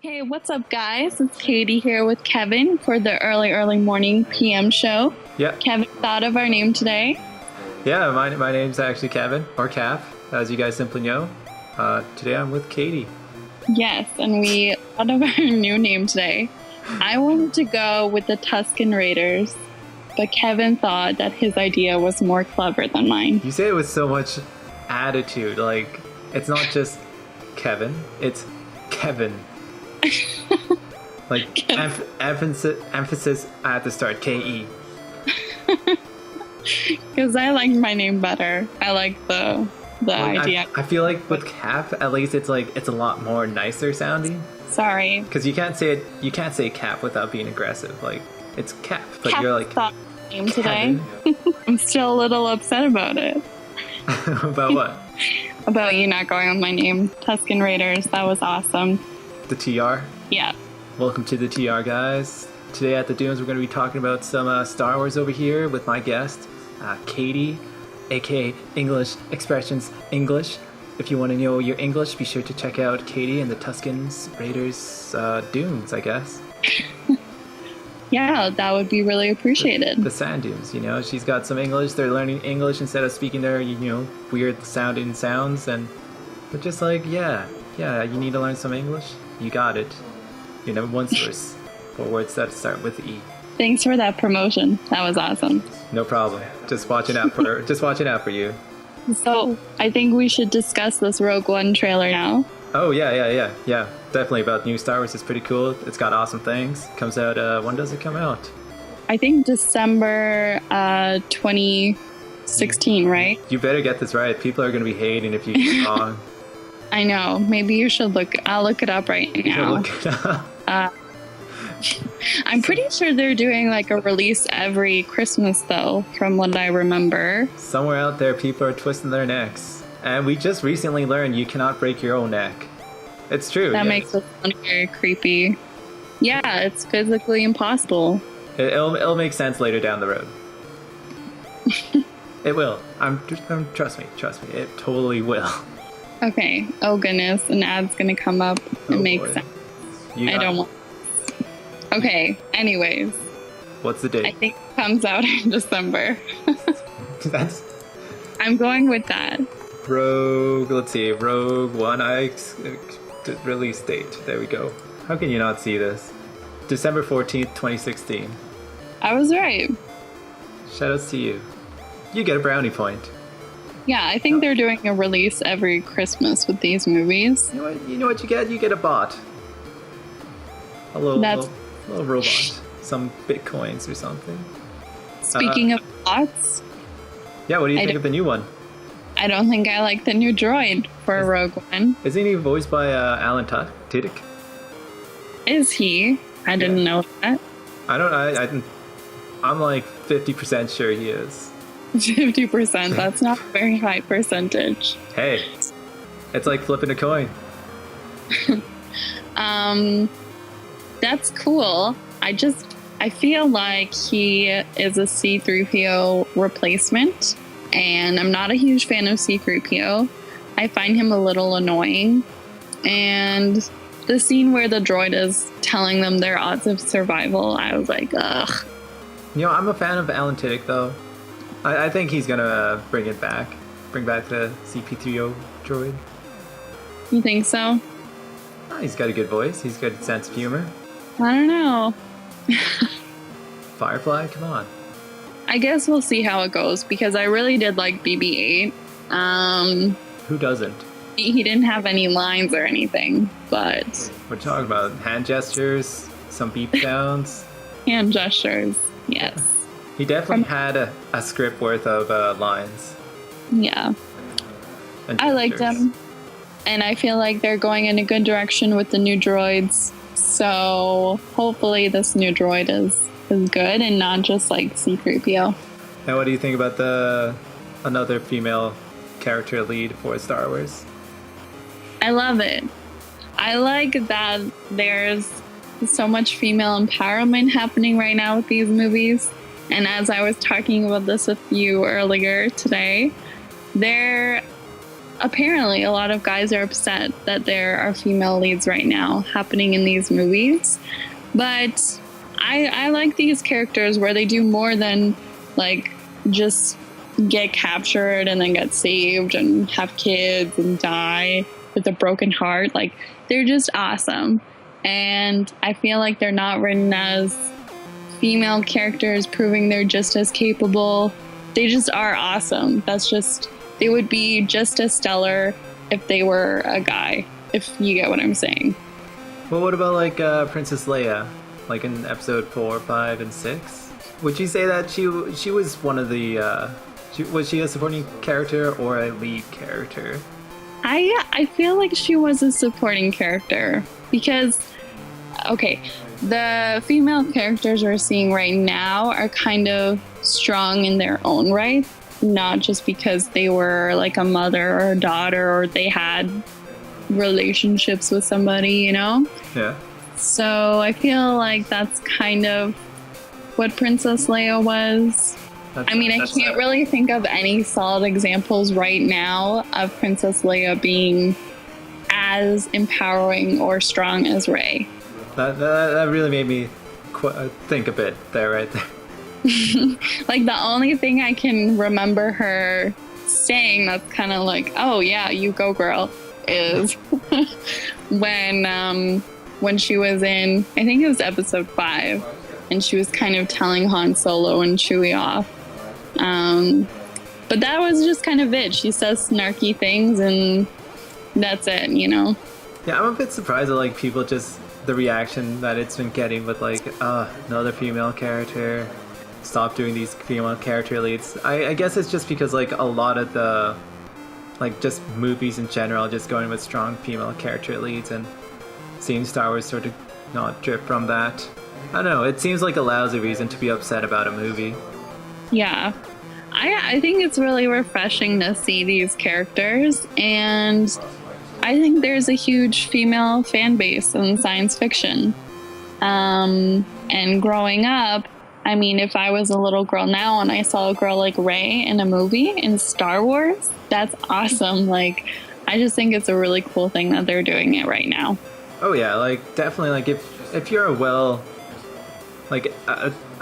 Hey, what's up, guys? It's Katie here with Kevin for the early morning PM show. Yeah. Kevin thought of our name today. Yeah, my name's actually Kevin, or Kap, as you guys simply know. Today I'm with Katie. Yes, and we thought of our new name today. I wanted to go with the Tusken Raiders, but Kevin thought that his idea was more clever than mine. You say it with so much attitude, like, it's not just Kevin, it's Kevin. Like, Kevin. emphasis at the start, K-E. Because I like my name better. I like the idea. I feel like with Kap, at least it's a lot more nicer sounding. Sorry. Because you can't say Kap without being aggressive. Like, it's Kap, but Kap you're like, thought of my name today. I'm still a little upset about it. About what? About you not going with my name, Tusken Raiders. That was awesome. The TR? Yeah. Welcome to the TR, guys. Today at the Dunes, we're going to be talking about some Star Wars over here with my guest, Katie, aka English Expressions English. If you want to know your English, be sure to check out Katie and the Tusken Raiders Dunes, I guess. Yeah, that would be really appreciated. The sand dunes, you know. She's got some English. They're learning English instead of speaking their, weird sounding sounds. And they're just like, yeah, you need to learn some English? You got it. Your number one source for words that start with E. Thanks for that promotion. That was awesome. No problem. Just watching out for you. So I think we should discuss this Rogue One trailer now. Oh yeah. Definitely about new Star Wars. It's pretty cool. It's got awesome things. Comes out. When does it come out? I think December 2016, right? You better get this right. People are going to be hating if you get wrong. I know. Maybe you should look. I'll look it up right now. Look it up. I'm pretty sure they're doing like a release every Christmas, though, from what I remember. Somewhere out there, people are twisting their necks. And we just recently learned you cannot break your own neck. It's true. That makes it sound very creepy. Yeah, it's physically impossible. It'll make sense later down the road. It will. Trust me. It totally will. Okay. Oh goodness, an ad's gonna come up. It makes sense. I don't want. Okay. Anyways. What's the date? I think it comes out in December. That's. I'm going with that. Rogue. Let's see. Rogue One. Release date. There we go. How can you not see this? December 14th, 2016. I was right. Shoutouts to you. You get a brownie point. Yeah, I think they're doing a release every Christmas with these movies. You know what you get? You get a bot. A little robot. Some bitcoins or something. Speaking of bots. Yeah, what do you think of the new one? I don't think I like the new droid for Rogue One. Isn't he voiced by Alan Tudyk? Is he? I didn't know that. I'm like 50% sure he is. 50%, that's not a very high percentage. Hey, it's like flipping a coin. That's cool. I feel like he is a C-3PO replacement, and I'm not a huge fan of C-3PO. I find him a little annoying, and the scene where the droid is telling them their odds of survival, I was like, ugh. I'm a fan of Alan Tudyk, though. I think he's gonna bring back the CP3O droid. You think so? He's got a good voice. He's got a sense of humor. I don't know. Firefly, come on. I guess we'll see how it goes, because I really did like BB-8. Who doesn't? He didn't have any lines or anything, but... We're talking about hand gestures, some beep sounds. Hand gestures, yes. He definitely had a script worth of lines. Yeah. I liked him. And I feel like they're going in a good direction with the new droids. So hopefully this new droid is good and not just like C-3PO. And what do you think about another female character lead for Star Wars? I love it. I like that there's so much female empowerment happening right now with these movies. And as I was talking about this with you earlier today, there apparently a lot of guys are upset that there are female leads right now happening in these movies. But I like these characters where they do more than like just get captured and then get saved and have kids and die with a broken heart. Like, they're just awesome. And I feel like they're not written as female characters proving they're just as capable. They just are awesome. They would be just as stellar if they were a guy, if you get what I'm saying. Well, what about like Princess Leia, like in episode 4, 5, and 6? Would you say that she was one of the was she a supporting character or a lead character? I feel like she was a supporting character because, okay, the female characters we're seeing right now are kind of strong in their own right, not just because they were like a mother or a daughter or they had relationships with somebody, you know? Yeah. So I feel like that's kind of what Princess Leia was. I can't really think of any solid examples right now of Princess Leia being as empowering or strong as Rey. That really made me think a bit there, right there. Like, the only thing I can remember her saying that's kind of like, oh yeah, you go girl, is when she was in, I think it was episode 5, and she was kind of telling Han Solo and Chewie off. But that was just kind of it. She says snarky things and that's it, you know? Yeah, I'm a bit surprised at like people just the reaction that it's been getting with like another female character, stop doing these female character leads. I guess it's just because like a lot of the like just movies in general just going with strong female character leads, and seeing Star Wars sort of not drip from that. I don't know, it seems like a lousy reason to be upset about a movie. Yeah, I think it's really refreshing to see these characters, and I think there's a huge female fan base in science fiction. And growing up, I mean, if I was a little girl now and I saw a girl like Rey in a movie in Star Wars, that's awesome. Like, I just think it's a really cool thing that they're doing it right now. Oh yeah, like definitely, like if you're a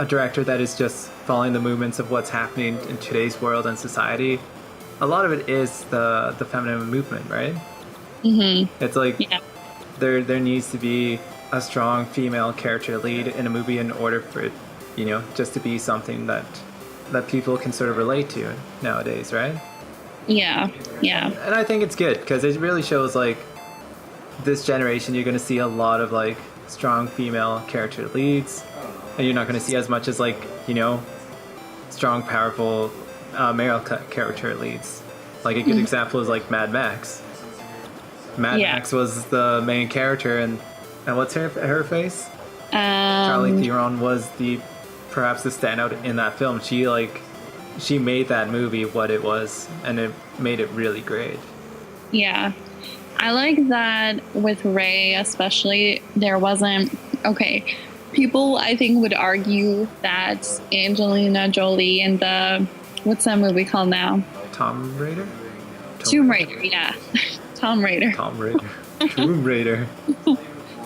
director that is just following the movements of what's happening in today's world and society, a lot of it is the feminine movement, right? Mm-hmm. It's like there needs to be a strong female character lead in a movie in order for it, you know, just to be something that people can sort of relate to nowadays, right? Yeah. And I think it's good because it really shows like this generation you're going to see a lot of like strong female character leads, and you're not going to see as much as like, you know, strong powerful male character leads. Like a good example is like Mad Max. Max was the main character, and what's her face? Charlize Theron was perhaps the standout in that film. She made that movie what it was, and it made it really great. Yeah. I like that with Rey especially, there wasn't... Okay, people I think would argue that Angelina Jolie and the... What's that movie called now? Tomb Raider, yeah. Tomb Raider. Tomb Raider.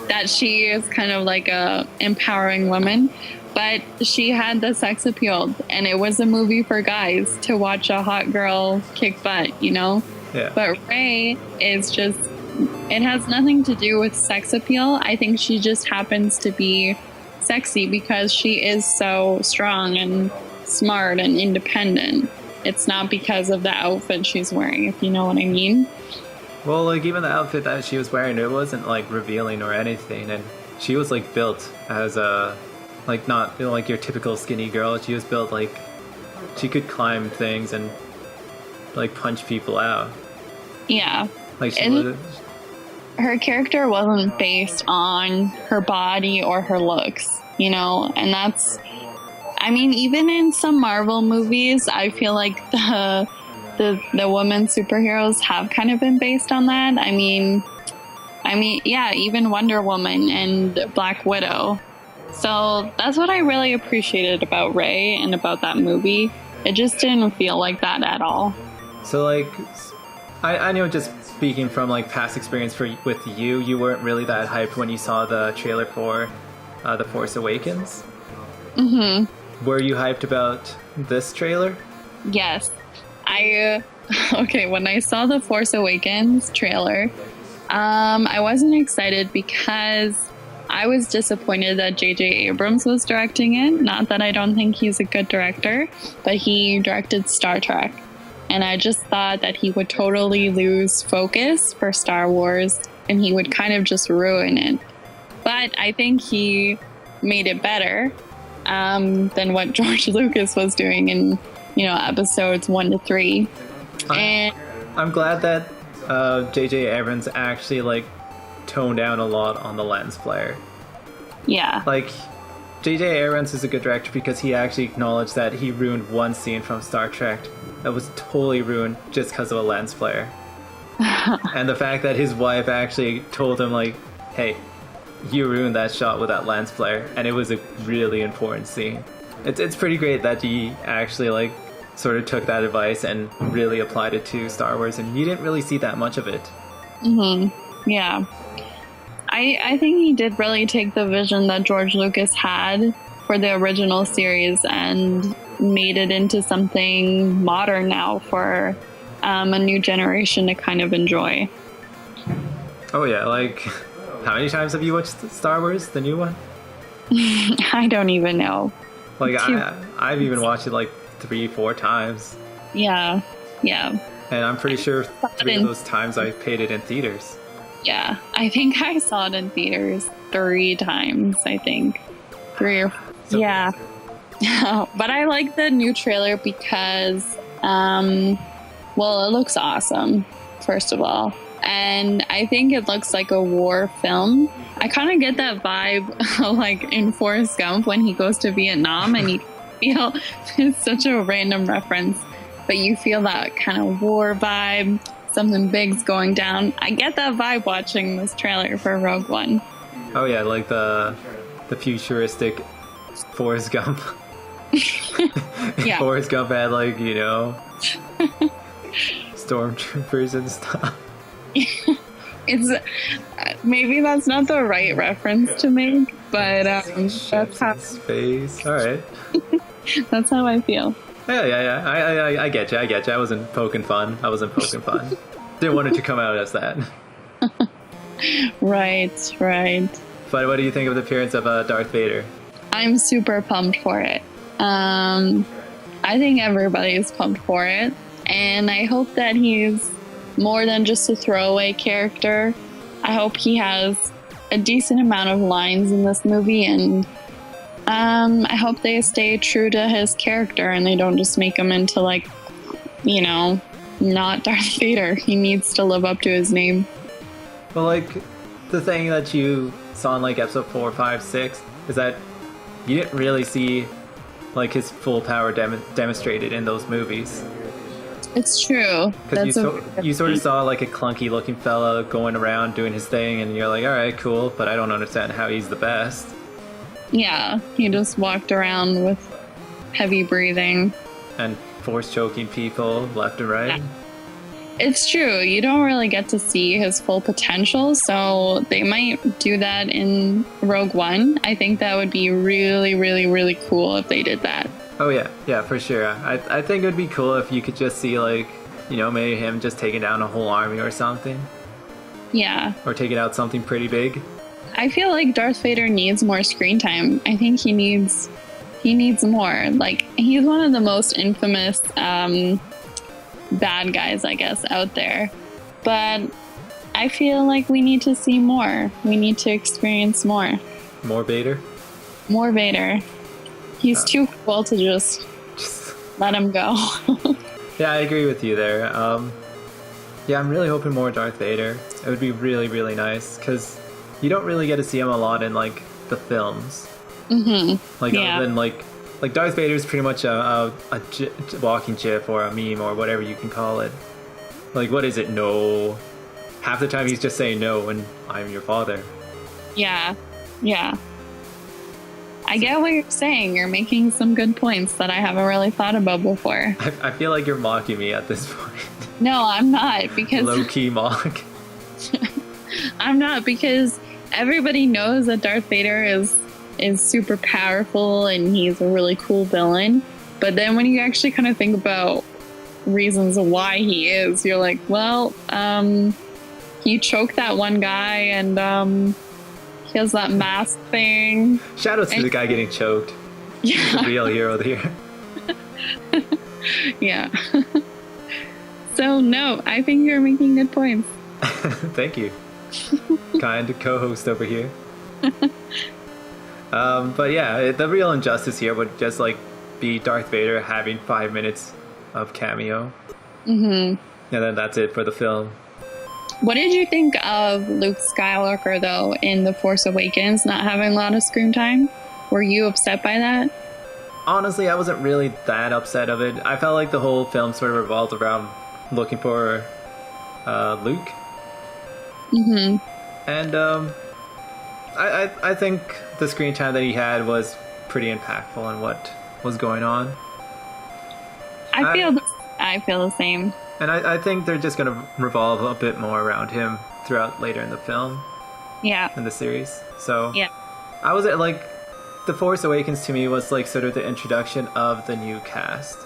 That she is kind of like a empowering woman, but she had the sex appeal, and it was a movie for guys to watch a hot girl kick butt, you know? Yeah. But Rey is just, it has nothing to do with sex appeal. I think she just happens to be sexy because she is so strong and smart and independent. It's not because of the outfit she's wearing, if you know what I mean. Well, like even the outfit that she was wearing, it wasn't like revealing or anything, and she was like built as a, like not like your typical skinny girl. She was built like she could climb things and like punch people out. Yeah. Like her character wasn't based on her body or her looks, you know, and that's, I mean, even in some Marvel movies, I feel like the women superheroes have kind of been based on that. I mean, yeah, even Wonder Woman and Black Widow. So that's what I really appreciated about Rey and about that movie. It just didn't feel like that at all. So like, I know, just speaking from like past experience with you, you weren't really that hyped when you saw the trailer for The Force Awakens. Mm-hmm. Were you hyped about this trailer? Yes. Okay, when I saw the Force Awakens trailer, I wasn't excited because I was disappointed that J.J. Abrams was directing it. Not that I don't think he's a good director, but he directed Star Trek. And I just thought that he would totally lose focus for Star Wars and he would kind of just ruin it. But I think he made it better than what George Lucas was doing in, episodes 1 to 3. And I'm glad that J.J. Abrams actually like toned down a lot on the lens flare. Yeah. Like, J.J. Abrams is a good director because he actually acknowledged that he ruined one scene from Star Trek that was totally ruined just because of a lens flare. And the fact that his wife actually told him, like, hey, you ruined that shot with that lens flare, and it was a really important scene. It's pretty great that he actually, like, sort of took that advice and really applied it to Star Wars, and you didn't really see that much of it. Mm-hmm. Yeah. I think he did really take the vision that George Lucas had for the original series and made it into something modern now for a new generation to kind of enjoy. Oh yeah, like, how many times have you watched Star Wars, the new one? I don't even know. Like, I've even watched it like 3-4 times. Yeah. And I'm pretty sure 3 of those times I paid it in theaters. Yeah, I think I saw it in theaters 3 times, I think. 3 or 4. Yeah. But I like the new trailer because, it looks awesome, first of all. And I think it looks like a war film. I kind of get that vibe like in Forrest Gump when he goes to Vietnam and you feel, it's such a random reference, but you feel that kind of war vibe. Something big's going down. I get that vibe watching this trailer for Rogue One. Oh yeah, like the futuristic Forrest Gump. Yeah. Forrest Gump had like, stormtroopers and stuff. It's maybe that's not the right reference to make, but that's how space. All right. That's how I feel. Yeah. I get you. I wasn't poking fun. Didn't want it to come out as that. Right. But what do you think of the appearance of Darth Vader? I'm super pumped for it. I think everybody's pumped for it. And I hope that he's more than just a throwaway character. I hope he has a decent amount of lines in this movie, and I hope they stay true to his character and they don't just make him into, like, not Darth Vader. He needs to live up to his name. Well, like, the thing that you saw in, like, episode 4, 5, 6 is that you didn't really see, like, his full power demonstrated in those movies. It's true. Because you sort of saw, like, a clunky-looking fella going around doing his thing, and you're like, all right, cool, but I don't understand how he's the best. Yeah, he just walked around with heavy breathing. And force choking people left and right. Yeah. It's true. You don't really get to see his full potential, so they might do that in Rogue One. I think that would be really, really, really cool if they did that. Oh, yeah, for sure. I think it would be cool if you could just see, like, maybe him just taking down a whole army or something. Yeah. Or taking out something pretty big. I feel like Darth Vader needs more screen time. I think he needs more. Like, he's one of the most infamous bad guys, I guess, out there. But I feel like we need to see more. We need to experience more. More Vader? More Vader. He's too cool to just let him go. Yeah, I agree with you there. Yeah, I'm really hoping more Darth Vader. It would be really, really nice, because you don't really get to see him a lot in, like, the films. Mm-hmm. Like, other than, like Darth Vader is pretty much a walking GIF or a meme or whatever you can call it. Like, what is it? No. Half the time he's just saying no, and I'm your father. Yeah. I get what you're saying. You're making some good points that I haven't really thought about before. I feel like you're mocking me at this point. No, I'm not, because Low-key mock. I'm not, because everybody knows that Darth Vader is super powerful and he's a really cool villain. But then when you actually kind of think about reasons why he is, you're like, well, he choked that one guy, and he has that mask thing. Shout out to the guy getting choked. Yeah. He's the real hero here. Yeah. So, no, I think you're making good points. Thank you. Kind co-host over here. But yeah, the real injustice here would just like be Darth Vader having 5 minutes of cameo. And then that's it for the film. What did you think of Luke Skywalker, though, in The Force Awakens, not having a lot of screen time? Were you upset by that? Honestly, I wasn't really that upset of it. I felt like the whole film sort of revolved around looking for Luke. And I think the screen time that he had was pretty impactful on what was going on. I feel the same. And I think they're just going to revolve a bit more around him throughout later in the film. Yeah. In the series. So yeah. I was like, The Force Awakens to me was like sort of the introduction of the new cast.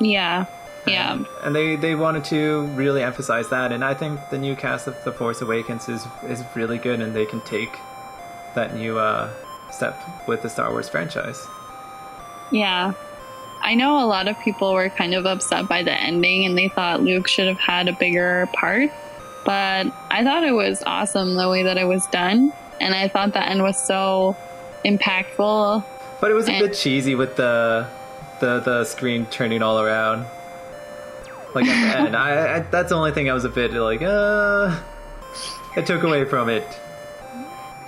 Yeah. Yeah. And they wanted to really emphasize that, and I think the new cast of The Force Awakens is really good, and they can take that new step with the Star Wars franchise. Yeah. I know a lot of people were kind of upset by the ending, and they thought Luke should have had a bigger part, but I thought it was awesome the way that it was done, and I thought the end was so impactful. But it was a bit cheesy with the screen turning all around. Like at the end, I that's the only thing I was a bit like, it took away from it.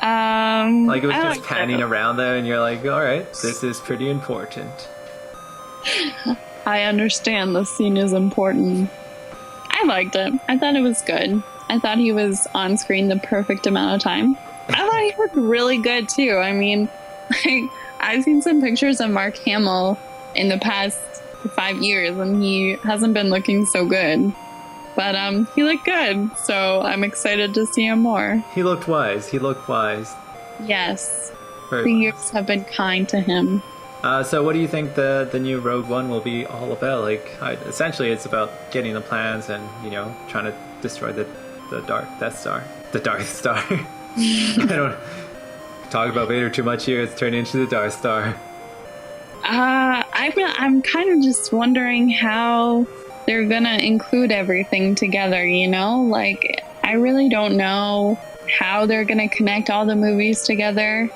Like it was just panning around there, and you're like, all right, this is pretty important. I understand the scene is important. I liked it. I thought it was good. I thought he was on screen the perfect amount of time. I thought he looked really good too. I mean, like, I've seen some pictures of Mark Hamill in the past 5 years, and he hasn't been looking so good. But he looked good, so I'm excited to see him more. He looked wise. Yes. Very the wise. years have been kind to him. So what do you think the new Rogue One will be all about? Like, essentially it's about getting the plans and, trying to destroy the Death Star. The Darth Star. I don't talk about Vader too much here. It's turned into the Darth Star. I'm kind of just wondering how they're gonna include everything together, Like, I really don't know how they're gonna connect all the movies together.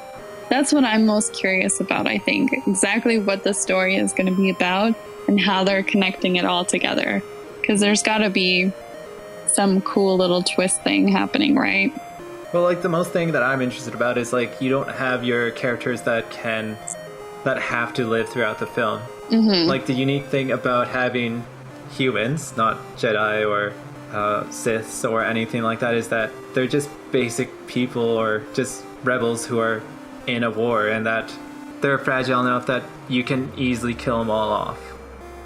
That's what I'm most curious about, I think. Exactly what the story is gonna be about and how they're connecting it all together. Because there's gotta be some cool little twist thing happening, right? Well, like, the most thing that I'm interested about is, like, you don't have your characters that have to live throughout the film. Like, the unique thing about having humans, not Jedi or Siths or anything like that, is that they're just basic people or just rebels who are in a war, and that they're fragile enough that you can easily kill them all off.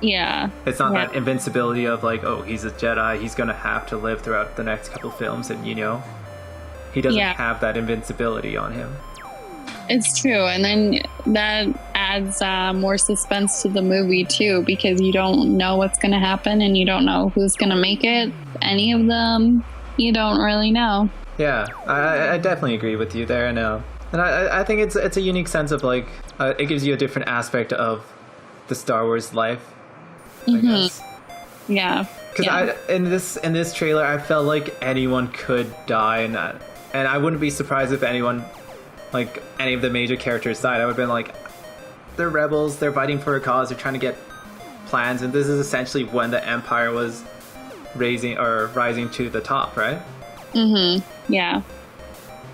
Yeah. It's not that invincibility of like, oh, he's a Jedi, he's gonna have to live throughout the next couple films, and he doesn't have that invincibility on him. It's true, and then that adds more suspense to the movie too, because you don't know what's going to happen, and you don't know who's going to make it. Any of them, you don't really know. Yeah, I definitely agree with you there. I know, and I think it's a unique sense of like it gives you a different aspect of the Star Wars life. I guess. Yeah. Because in this trailer, I felt like anyone could die in that, and I wouldn't be surprised if anyone. Like, any of the major characters died. I would have been like, they're rebels, they're fighting for a cause, they're trying to get plans, and this is essentially when the Empire was rising to the top, right? Yeah.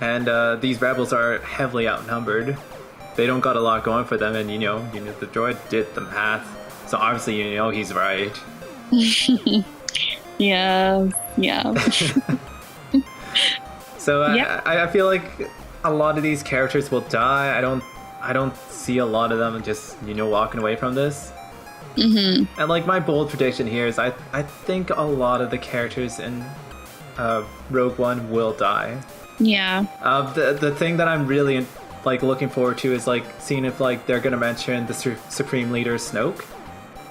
And these rebels are heavily outnumbered. They don't got a lot going for them, and the droid did the math, so obviously he's right. Yeah. So I feel like a lot of these characters will die. I don't see a lot of them just walking away from this. Mm-hmm. And like my bold prediction here is I think a lot of the characters in Rogue One will die. Yeah. The thing that I'm really like looking forward to is like seeing if like they're gonna mention the Supreme Leader Snoke.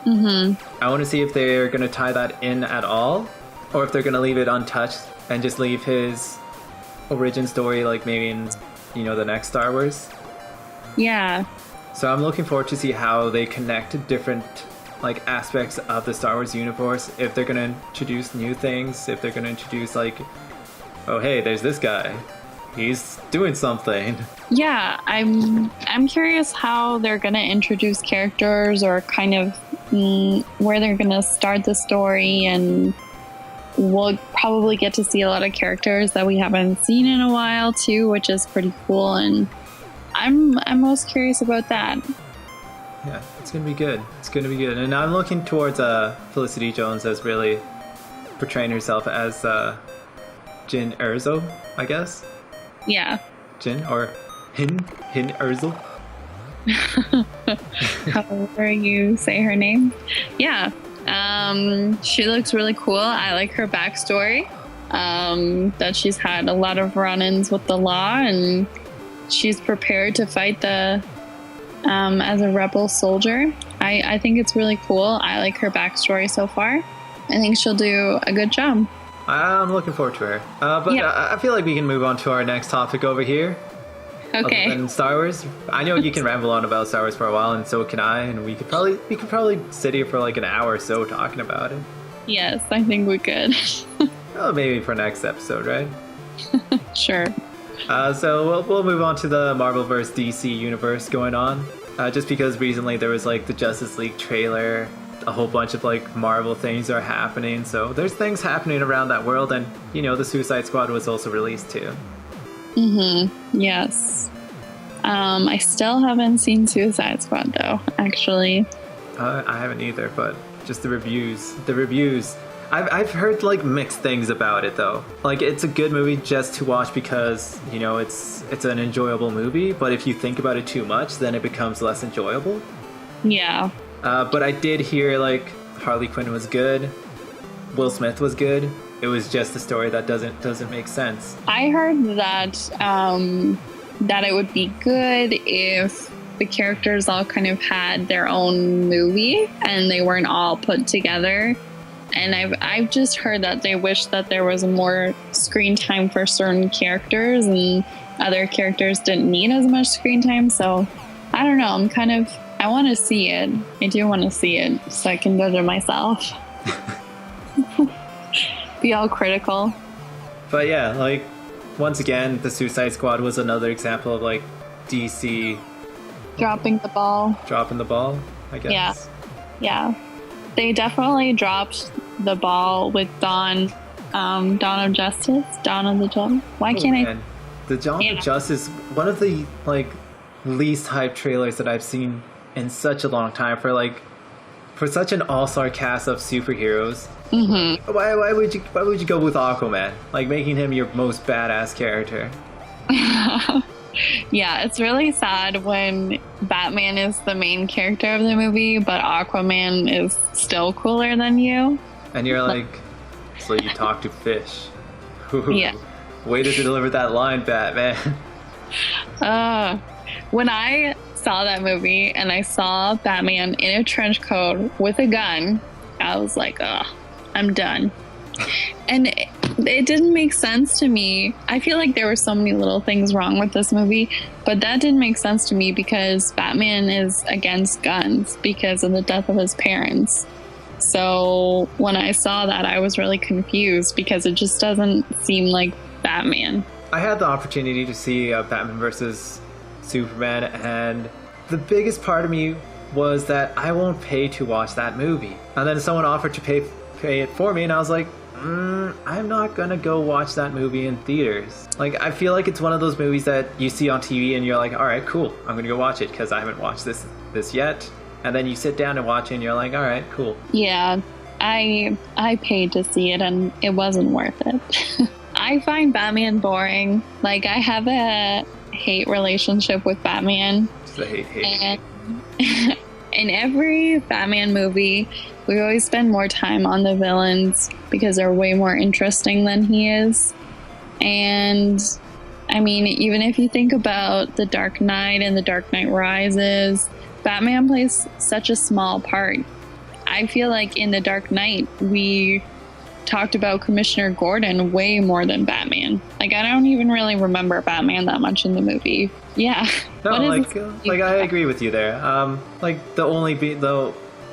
Mm-hmm. I want to see if they're gonna tie that in at all, or if they're gonna leave it untouched and just leave his origin story like maybe in the next Star Wars. Yeah. So I'm looking forward to see how they connect different like aspects of the Star Wars universe. If they're gonna introduce new things, if they're gonna introduce like, oh hey, there's this guy, he's doing something. Yeah, I'm curious how they're gonna introduce characters, or kind of where they're gonna start the story, and we'll probably get to see a lot of characters that we haven't seen in a while too, which is pretty cool. And I'm most curious about that. Yeah, it's gonna be good. It's gonna be good, and I'm looking towards Felicity Jones as really portraying herself as Jyn Erso, I guess. Yeah. Jyn or Hin Erso. However you say her name. Yeah. She looks really cool. I like her backstory. That she's had a lot of run-ins with the law, and she's prepared to fight as a rebel soldier. I think it's really cool. I like her backstory so far. I think she'll do a good job. I'm looking forward to her. But yeah. I feel like we can move on to our next topic over here. Okay. Other than Star Wars. I know you can ramble on about Star Wars for a while, and so can I, and we could probably sit here for like an hour or so talking about it. Yes, I think we could. Well, maybe for next episode, right? Sure. So we'll move on to the Marvel vs. DC universe going on. Just because recently there was like the Justice League trailer, a whole bunch of like Marvel things are happening. So there's things happening around that world, and the Suicide Squad was also released too. Mm-hmm. Yes. I still haven't seen Suicide Squad though, actually. I haven't either, but just the reviews. I've heard like mixed things about it though. Like it's a good movie just to watch because it's an enjoyable movie. But if you think about it too much, then it becomes less enjoyable. Yeah. But I did hear like Harley Quinn was good, Will Smith was good. It was just the story that doesn't make sense. I heard that that it would be good if the characters all kind of had their own movie and they weren't all put together. And I've just heard that they wish that there was more screen time for certain characters, and other characters didn't need as much screen time. So I don't know. I want to see it. I do want to see it so I can judge it myself. Be all critical. But yeah, like once again, the Suicide Squad was another example of like DC dropping the ball, I guess. Yeah. They definitely dropped the ball with Dawn of Justice. Dawn of the Dawn. Why can't I? The Dawn of Justice, one of the like least hyped trailers that I've seen in such a long time for such an all-star cast of superheroes. Mm-hmm. Why would you go with Aquaman? Like making him your most badass character. Yeah, it's really sad when Batman is the main character of the movie, but Aquaman is still cooler than you. And you're like, so you talk to fish. Yeah. Way to deliver that line, Batman. When I saw that movie and I saw Batman in a trench coat with a gun, I was like, ugh, I'm done. And it didn't make sense to me. I feel like there were so many little things wrong with this movie, but that didn't make sense to me because Batman is against guns because of the death of his parents. So when I saw that, I was really confused because it just doesn't seem like Batman. I had the opportunity to see Batman versus Superman, and the biggest part of me was that I won't pay to watch that movie. And then someone offered to pay it for me, and I was like, I'm not gonna go watch that movie in theaters. Like, I feel like it's one of those movies that you see on TV and you're like, all right, cool, I'm gonna go watch it because I haven't watched this yet. And then you sit down and watch it and you're like, all right, cool. Yeah, I paid to see it and it wasn't worth it. I find Batman boring. Like, I have a hate relationship with Batman. Just a hate. in every Batman movie, we always spend more time on the villains because they're way more interesting than he is. And I mean, even if you think about The Dark Knight and The Dark Knight Rises, Batman plays such a small part. I feel like in The Dark Knight, we talked about Commissioner Gordon way more than Batman. Like, I don't even really remember Batman that much in the movie. Yeah. No, I agree with you there. Like the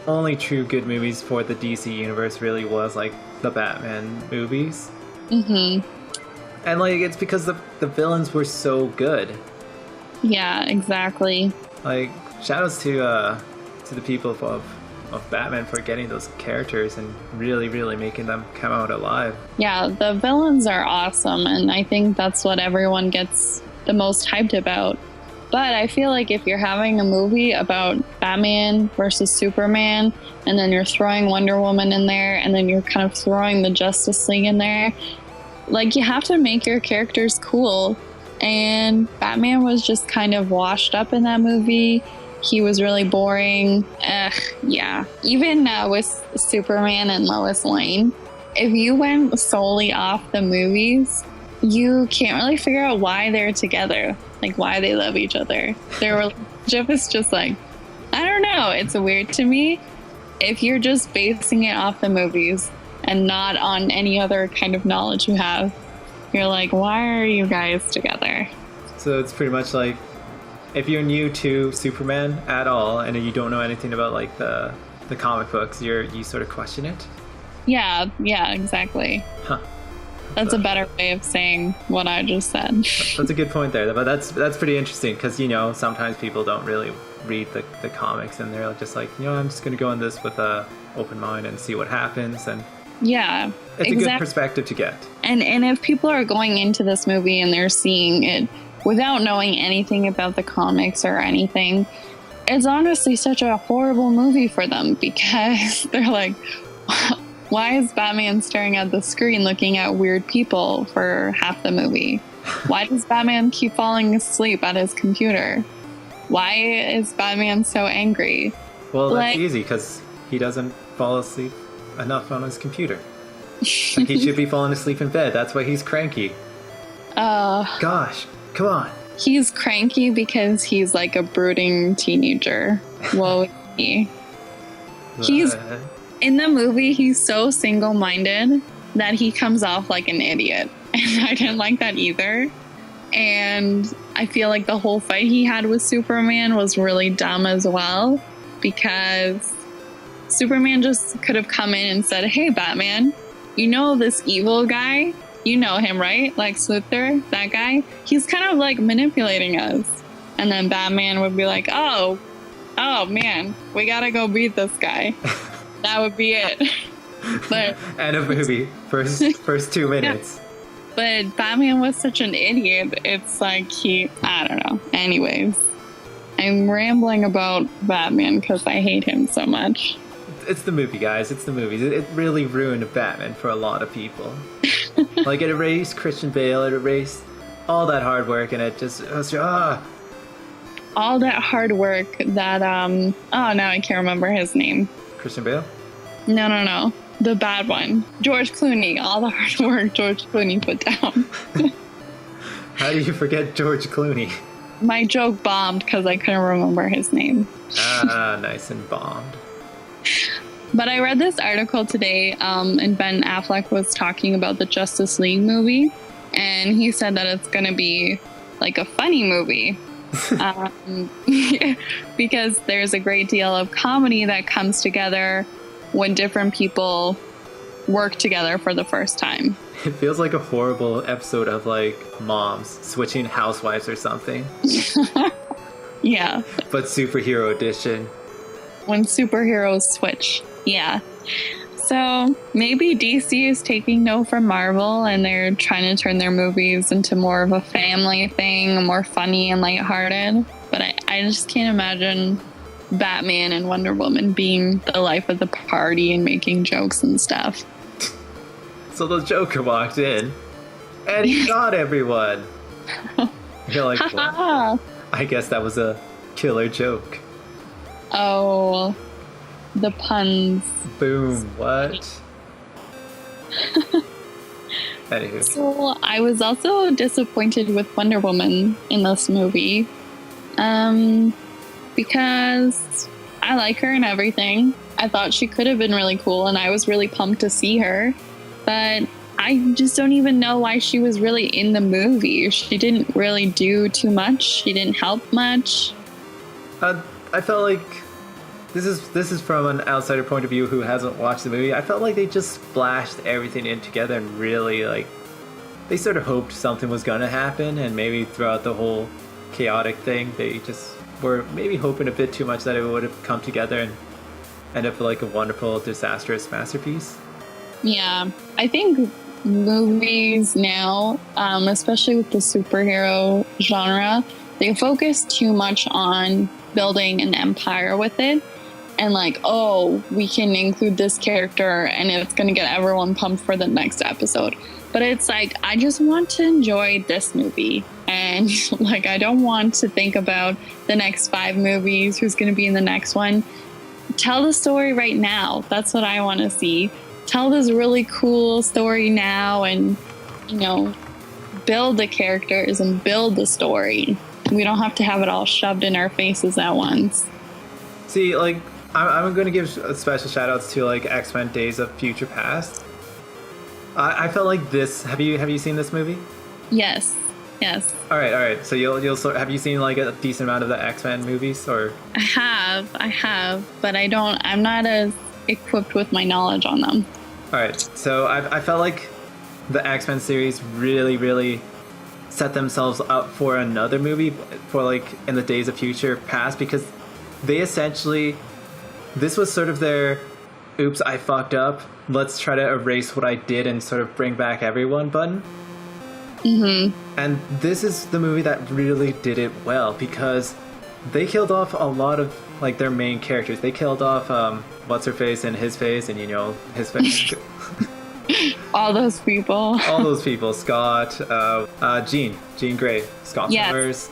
only true good movies for the DC universe really was like the Batman movies. Mm-hmm. And like it's because the villains were so good. Yeah, exactly. Like shoutouts to the people of Batman for getting those characters and really making them come out alive. Yeah, the villains are awesome, and I think that's what everyone gets the most hyped about. But I feel like if you're having a movie about Batman versus Superman, and then you're throwing Wonder Woman in there, and then you're kind of throwing the Justice League in there, like, you have to make your characters cool. And Batman was just kind of washed up in that movie. He was really boring. Yeah. Even with Superman and Lois Lane, if you went solely off the movies, you can't really figure out why they're together, like why they love each other. Their relationship is just like, I don't know. It's weird to me. If you're just basing it off the movies and not on any other kind of knowledge you have, you're like, why are you guys together? So it's pretty much like, if you're new to Superman at all and you don't know anything about like the comic books, you sort of question it. Yeah, exactly. Huh. That's a better way of saying what I just said. That's a good point there, but that's pretty interesting because sometimes people don't really read the comics and they're just like, I'm just going to go on this with a open mind and see what happens. And yeah, it's a good perspective to get. And if people are going into this movie and they're seeing it without knowing anything about the comics or anything, it's honestly such a horrible movie for them because they're like, why is Batman staring at the screen looking at weird people for half the movie? Why does Batman keep falling asleep at his computer? Why is Batman so angry? Well, that's easy because he doesn't fall asleep enough on his computer. Like, he should be falling asleep in bed. That's why he's cranky. Gosh, come on. He's cranky because he's like a brooding teenager. Whoa, he's in the movie. He's so single-minded that he comes off like an idiot, and I didn't like that either. And I feel like the whole fight he had with Superman was really dumb as well, because Superman just could have come in and said, "Hey, Batman, you know this evil guy? You know him, right? Lex Luthor, that guy? He's kind of like manipulating us." And then Batman would be like, oh man, we gotta go beat this guy. That would be it. But end of movie. First 2 minutes. Yeah. But Batman was such an idiot. It's like I don't know. Anyways, I'm rambling about Batman because I hate him so much. It's the movie, guys. It's the movies. It really ruined Batman for a lot of people. Like, it erased Christian Bale. It erased all that hard work, and it was all that hard work that now I can't remember his name. Christian Bale? No. The bad one. George Clooney. All the hard work George Clooney put down. How do you forget George Clooney? My joke bombed because I couldn't remember his name. Nice and bombed. But I read this article today, and Ben Affleck was talking about the Justice League movie, and he said that it's going to be like a funny movie. Because there's a great deal of comedy that comes together when different people work together for the first time. It feels like a horrible episode of like Moms switching housewives or something. Yeah. But superhero edition. When superheroes switch. Yeah. So maybe DC is taking note from Marvel and they're trying to turn their movies into more of a family thing, more funny and lighthearted. But I just can't imagine Batman and Wonder Woman being the life of the party and making jokes and stuff. So the Joker walked in and he got everyone. You're like, what? I guess that was a killer joke. Oh, the puns. Boom. What? Anywho. So I was also disappointed with Wonder Woman in this movie. Because I like her and everything. I thought she could have been really cool, and I was really pumped to see her. But I just don't even know why she was really in the movie. She didn't really do too much. She didn't help much. I felt like this is from an outsider point of view who hasn't watched the movie. I felt like they just splashed everything in together and really like they sort of hoped something was gonna happen, and maybe throughout the whole chaotic thing, they just were maybe hoping a bit too much that it would have come together and end up like a wonderful, disastrous masterpiece. Yeah, I think movies now, especially with the superhero genre, they focus too much on building an empire with it. And like, oh, we can include this character and it's going to get everyone pumped for the next episode. But it's like, I just want to enjoy this movie. And like, I don't want to think about the next 5 movies, who's going to be in the next one. Tell the story right now. That's what I want to see. Tell this really cool story now and, you know, build the characters and build the story. We don't have to have it all shoved in our faces at once. See, like, I'm going to give special shout outs to like X-Men Days of Future Past. I felt like this. Have you seen this movie? Yes. All right. So have you seen like a decent amount of the X-Men movies, or? I have, but I'm not as equipped with my knowledge on them. All right. So I felt like the X-Men series really set themselves up for another movie for like in the Days of Future Past, because they essentially, this was sort of their oops, I fucked up, let's try to erase what I did and sort of bring back everyone button. And this is the movie that really did it well, because they killed off a lot of like their main characters. They killed off what's her face and his face and, you know, his face. All those people. Scott, Jean Grey, Scott Summers.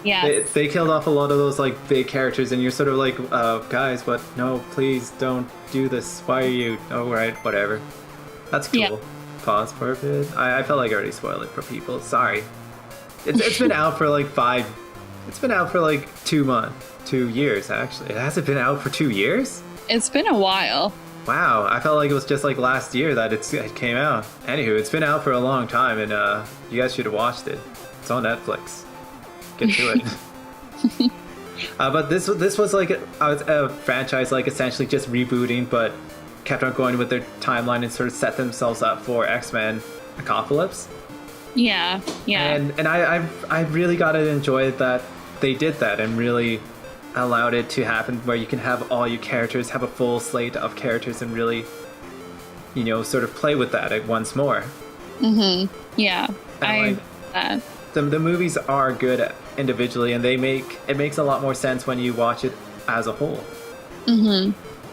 Yeah. They killed off a lot of those like big characters, and you're sort of like, guys, but no, please don't do this. Why are you? Oh, right, whatever. That's cool. Yeah. Pause for a bit. I felt like I already spoiled it for people. Sorry. It's been out for like 5. It's been out for like 2 years actually. It hasn't been out for 2 years. It's been a while. Wow, I felt like it was just like last year that it came out. Anywho, it's been out for a long time, and you guys should have watched it. It's on Netflix. Get to it. But this was like a franchise like essentially just rebooting, but kept on going with their timeline and sort of set themselves up for X-Men Apocalypse. Yeah. And I really got to enjoy that they did that and really allowed it to happen, where you can have all your characters, have a full slate of characters, and really, you know, sort of play with that once more. Yeah, I like that. The movies are good individually, and it makes a lot more sense when you watch it as a whole.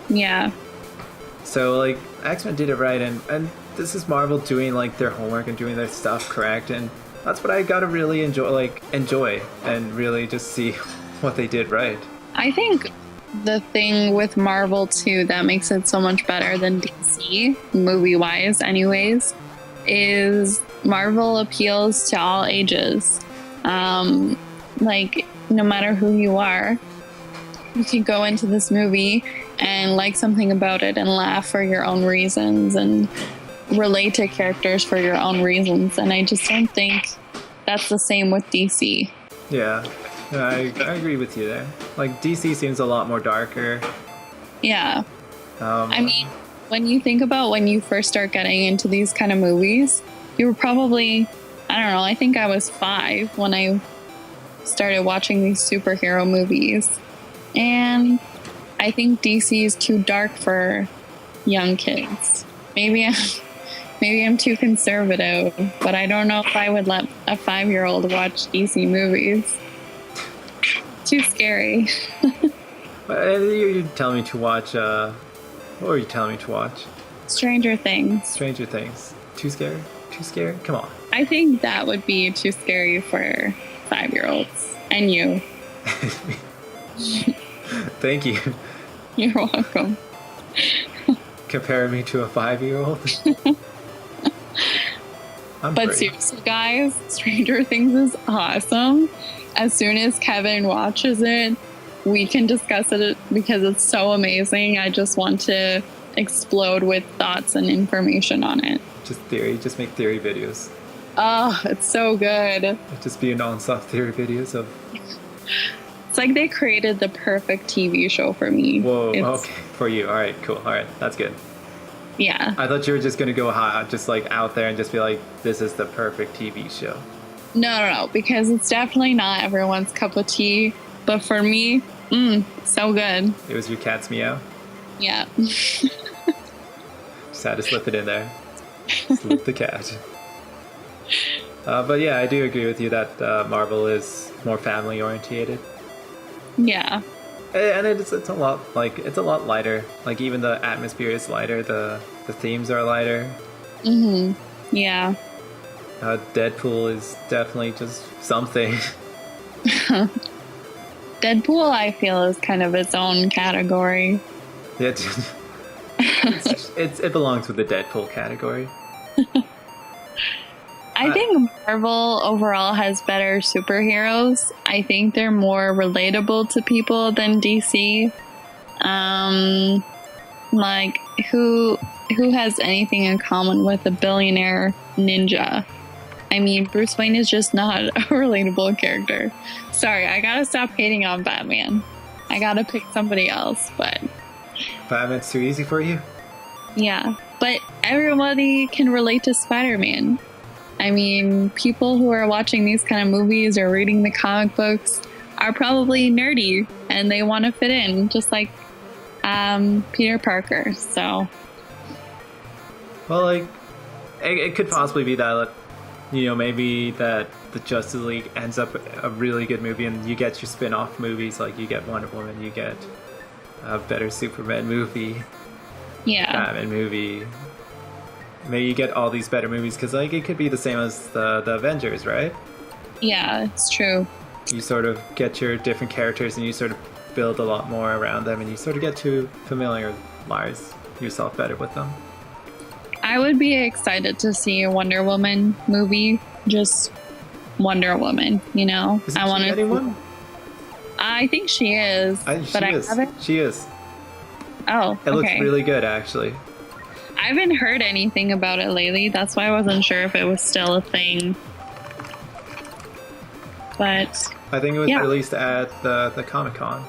Yeah. So like X-Men did it right, and this is Marvel doing like their homework and doing their stuff correct, and that's what I gotta really enjoy and really just see what they did right. I think the thing with Marvel too that makes it so much better than DC, movie-wise anyways, is Marvel appeals to all ages. Like, no matter who you are, you can go into this movie and like something about it and laugh for your own reasons and relate to characters for your own reasons. And I just don't think that's the same with DC. Yeah, I agree with you there. Like, DC seems a lot more darker. Yeah. I mean, when you think about when you first start getting into these kind of movies, you were probably, I don't know, I think I was 5 when I started watching these superhero movies. And I think DC is too dark for young kids. Maybe I'm too conservative, but I don't know if I would let a 5-year-old watch DC movies. Too scary. You're telling me to watch, what were you telling me to watch? Stranger Things. Too scary? Come on. I think that would be too scary for 5-year-olds. And you. Thank you. You're welcome. Compare me to a 5-year-old. But seriously, guys, Stranger Things is awesome. As soon as Kevin watches it, we can discuss it because it's so amazing. I just want to explode with thoughts and information on it. Just make theory videos. Oh, it's so good. Just be a non-stop theory videos of... It's like they created the perfect TV show for me. Whoa, okay. For you. All right, cool. All right, that's good. Yeah. I thought you were just going to go hot, just like out there and just be like, this is the perfect TV show. No, because it's definitely not everyone's cup of tea. But for me, so good. It was your cat's meow? Yeah. Just had to slip it in there. Slip the cat. But yeah, I do agree with you that Marvel is more family orientated. Yeah. And it's a lot lighter. Like even the atmosphere is lighter. The themes are lighter. Yeah. Deadpool is definitely just something. Deadpool, I feel, is kind of its own category. Yeah, it belongs with the Deadpool category. I think Marvel overall has better superheroes. I think they're more relatable to people than DC. Like who has anything in common with a billionaire ninja? I mean, Bruce Wayne is just not a relatable character. Sorry, I gotta stop hating on Batman. I gotta pick somebody else, but... Batman's too easy for you? Yeah, but everybody can relate to Spider-Man. I mean, people who are watching these kind of movies or reading the comic books are probably nerdy, and they want to fit in, just like Peter Parker, so... Well, like, it could possibly be that, you know, maybe that the Justice League ends up a really good movie and you get your spin-off movies, like you get Wonder Woman, you get a better Superman movie, Batman movie. Maybe you get all these better movies because, like, it could be the same as the Avengers, right? Yeah, it's true. You sort of get your different characters and you sort of build a lot more around them and you sort of get to familiarize yourself better with them. I would be excited to see a Wonder Woman movie. Just Wonder Woman, you know? Isn't she anyone? I think she is. She is. Oh, It looks really good, actually. I haven't heard anything about it lately. That's why I wasn't sure if it was still a thing. But I think it was released at the Comic-Con.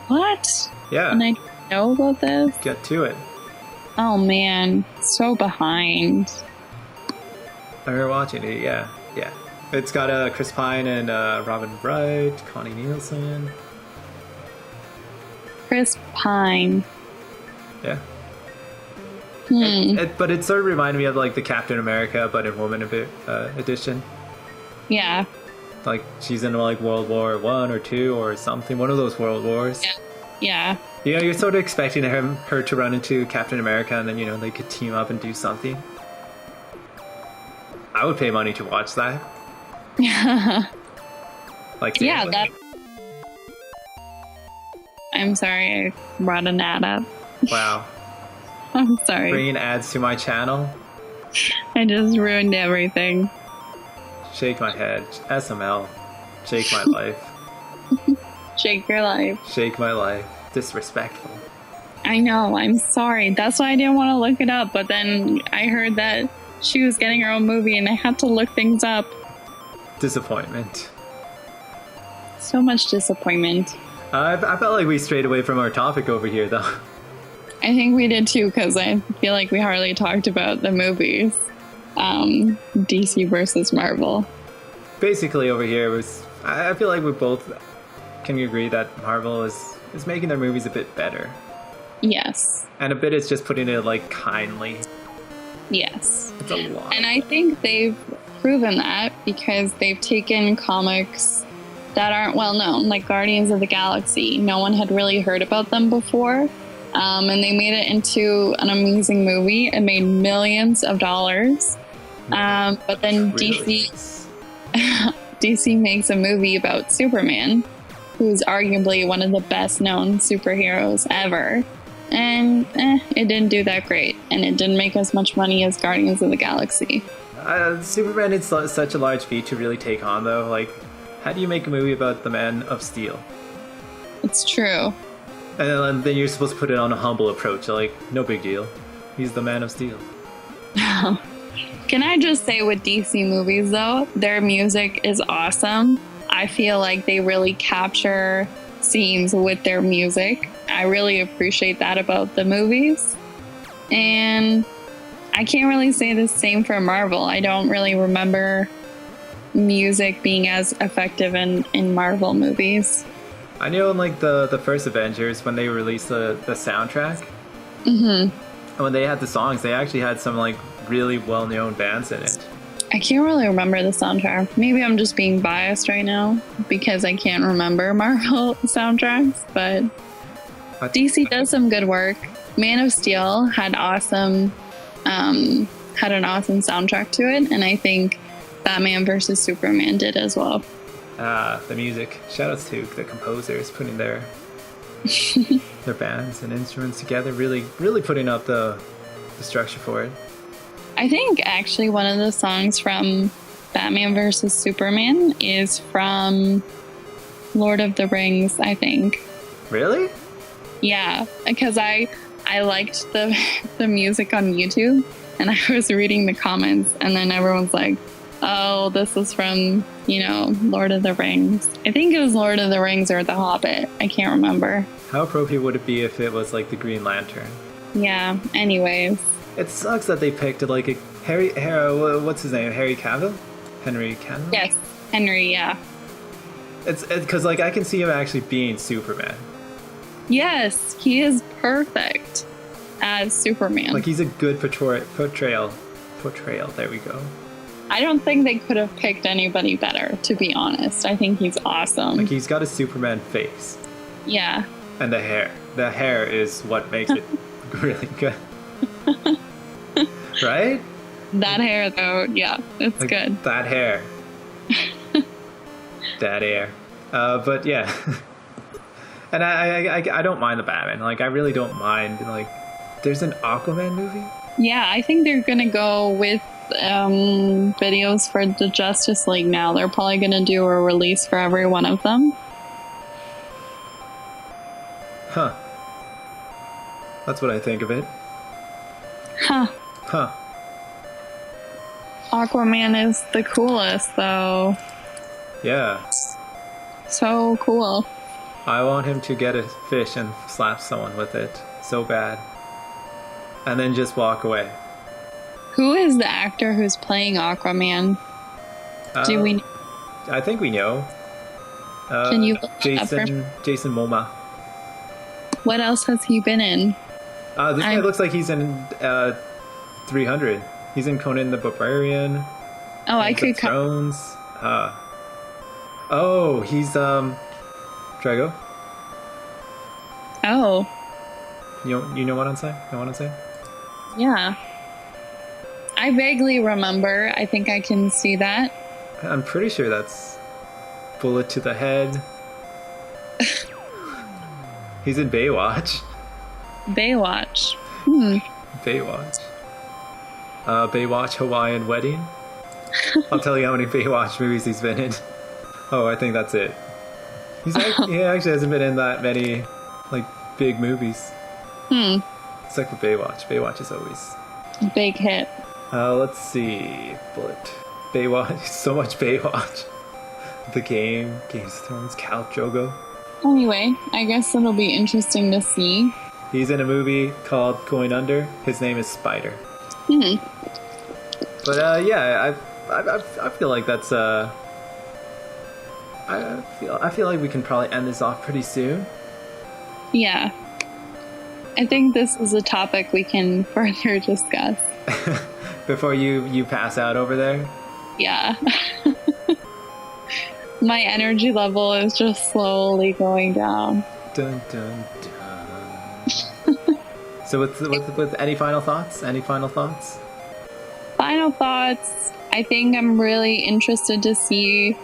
What? Yeah. And I didn't know about this? Get to it. Oh man, so behind. I remember watching it, yeah. It's got Chris Pine and Robin Wright, Connie Nielsen. Chris Pine. Yeah. But it sort of reminded me of like the Captain America, but in woman edition. Yeah. Like she's in like World War I or II or something, one of those world wars. Yeah. You know, you're sort of expecting her to run into Captain America and then, you know, they could team up and do something. I would pay money to watch that. Like, yeah, that... I'm sorry, I brought an ad up. Wow. I'm sorry. Bringing ads to my channel? I just ruined everything. Shake my head. SML. Shake my life. Shake your life. Shake my life. Disrespectful. I know, I'm sorry. That's why I didn't want to look it up, but then I heard that she was getting her own movie and I had to look things up. Disappointment. So much disappointment. I felt like we strayed away from our topic over here, though. I think we did too, because I feel like we hardly talked about the movies. DC versus Marvel. Basically, over here was... I feel like we both can agree that Marvel is making their movies a bit better. Yes. And a bit is just putting it, like, kindly. Yes. It's a lot. And I think they've proven that because they've taken comics that aren't well known, like Guardians of the Galaxy. No one had really heard about them before. And they made it into an amazing movie. It made millions of dollars. But then DC makes a movie about Superman. who's arguably one of the best known superheroes ever. And it didn't do that great, and it didn't make as much money as Guardians of the Galaxy. Superman is such a large feat to really take on, though. Like, how do you make a movie about the Man of Steel? It's true. And then you're supposed to put it on a humble approach, like, no big deal. He's the Man of Steel. Can I just say, with DC movies, though, their music is awesome. I feel like they really capture scenes with their music. I really appreciate that about the movies. And I can't really say the same for Marvel. I don't really remember music being as effective in Marvel movies. I know in like the first Avengers, when they released the soundtrack, Mm-hmm. and when they had the songs, they actually had some like really well-known bands in it. I can't really remember the soundtrack. Maybe I'm just being biased right now because I can't remember Marvel soundtracks, but DC does some good work. Man of Steel had an awesome soundtrack to it, and I think Batman vs. Superman did as well. The music. Shoutouts to the composers putting their bands and instruments together, really putting up the structure for it. I think actually one of the songs from Batman vs. Superman is from Lord of the Rings, I think. Really? Yeah, because I liked the music on YouTube, and I was reading the comments, and then everyone's like, oh, this is from, Lord of the Rings. I think it was Lord of the Rings or The Hobbit. I can't remember. How appropriate would it be if it was like the Green Lantern? Yeah, anyways. It sucks that they picked like a what's his name? Henry Cavill? Yes, Henry, yeah. It's because like I can see him actually being Superman. Yes, he is perfect as Superman. Like he's a good portrayal. There we go. I don't think they could have picked anybody better, to be honest. I think he's awesome. Like he's got a Superman face. Yeah. And the hair. The hair is what makes it really good. Right? That hair, though, yeah, it's like, good. That hair. That hair. But yeah. And I don't mind the Batman. Like, I really don't mind. Like, there's an Aquaman movie? Yeah, I think they're going to go with videos for the Justice League now. They're probably going to do a release for every one of them. Huh. That's what I think of it. Huh. Huh. Aquaman is the coolest, though. Yeah. So cool. I want him to get a fish and slap someone with it so bad. And then just walk away. Who is the actor who's playing Aquaman? Do we? I think we know. Can you look Jason Momoa. What else has he been in? This guy looks like he's in 300. He's in Conan the Barbarian. Oh, I could. Thrones. Oh, he's Drago. Oh. You know what I'm saying? Know what I'm saying? Yeah. I vaguely remember. I think I can see that. I'm pretty sure that's bullet to the head. He's in Baywatch. Baywatch. Baywatch. Baywatch Hawaiian Wedding. I'll tell you how many Baywatch movies he's been in. Oh, I think that's it. He actually hasn't been in that many, like, big movies. Except for Baywatch. Baywatch is always big hit. Let's see. Bullet. Baywatch. So much Baywatch. The Game. Games of Thrones. Khal Drogo. Anyway, I guess it'll be interesting to see. He's in a movie called Going Under. His name is Spider. But yeah, I feel like that's I feel like we can probably end this off pretty soon. Yeah. I think this is a topic we can further discuss. Before you pass out over there? Yeah. My energy level is just slowly going down. Dun, dun, dun. So with any final thoughts? Final thoughts, I think I'm really interested to see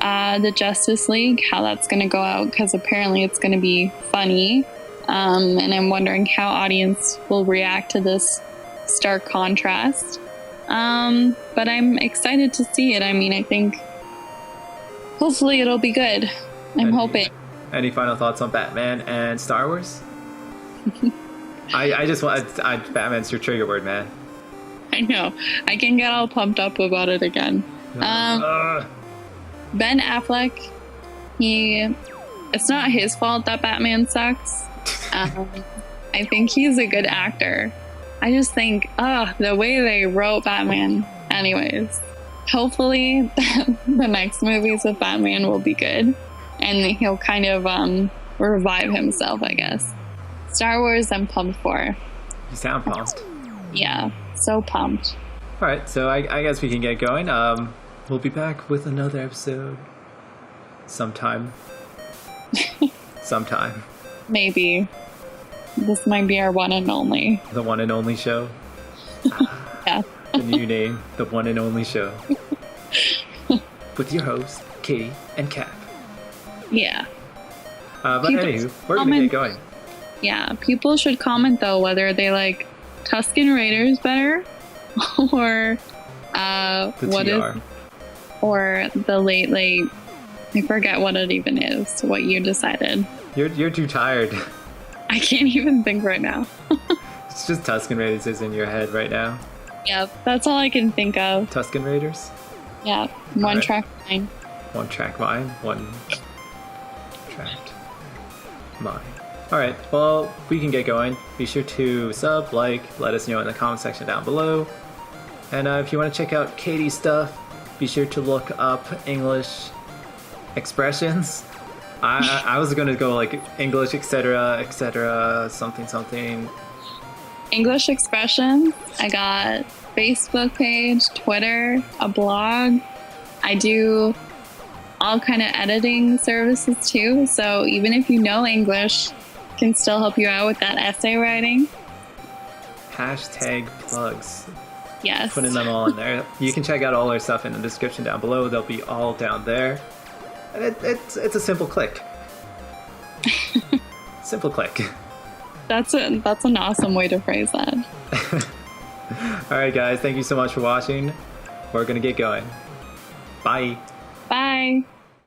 the Justice League, how that's going to go out, because apparently it's going to be funny. And I'm wondering how audience will react to this stark contrast. But I'm excited to see it. I mean, I think hopefully it'll be good. I'm hoping. Any final thoughts on Batman and Star Wars? I just want Batman's your trigger word, man. I know. I can get all pumped up about it again. Ben Affleck, it's not his fault that Batman sucks. I think he's a good actor. I just think, the way they wrote Batman. Anyways, hopefully the next movies with Batman will be good. And he'll kind of revive himself, I guess. Star Wars, I'm pumped for. You sound pumped. Yeah, so pumped. All right, so I guess we can get going. We'll be back with another episode sometime. Sometime. Maybe. This might be our one and only. The one and only show. Yeah. The new name, the one and only show. With your hosts, Katie and Kap. Yeah. But anywho, we're going to get going. Yeah, people should comment, though, whether they like Tusken Raiders better or or the late, I forget what it even is, what you decided. You're too tired. I can't even think right now. It's just Tusken Raiders is in your head right now. Yeah, that's all I can think of. Tusken Raiders? Yeah, one track mind. One track mind, one tracked mind. Alright, well, we can get going. Be sure to sub, like, let us know in the comment section down below. And if you want to check out Katie's stuff, be sure to look up English expressions. I was going to go like English, etc., something. English expressions. I got Facebook page, Twitter, a blog. I do all kind of editing services too. So even if you know English, can still help you out with that essay writing. Hashtag plugs. Yes. Putting them all in there. You can check out all our stuff in the description down below. They'll be all down there. And it's a simple click. Simple click. That's an awesome way to phrase that. Alright guys, thank you so much for watching. We're gonna get going. Bye. Bye.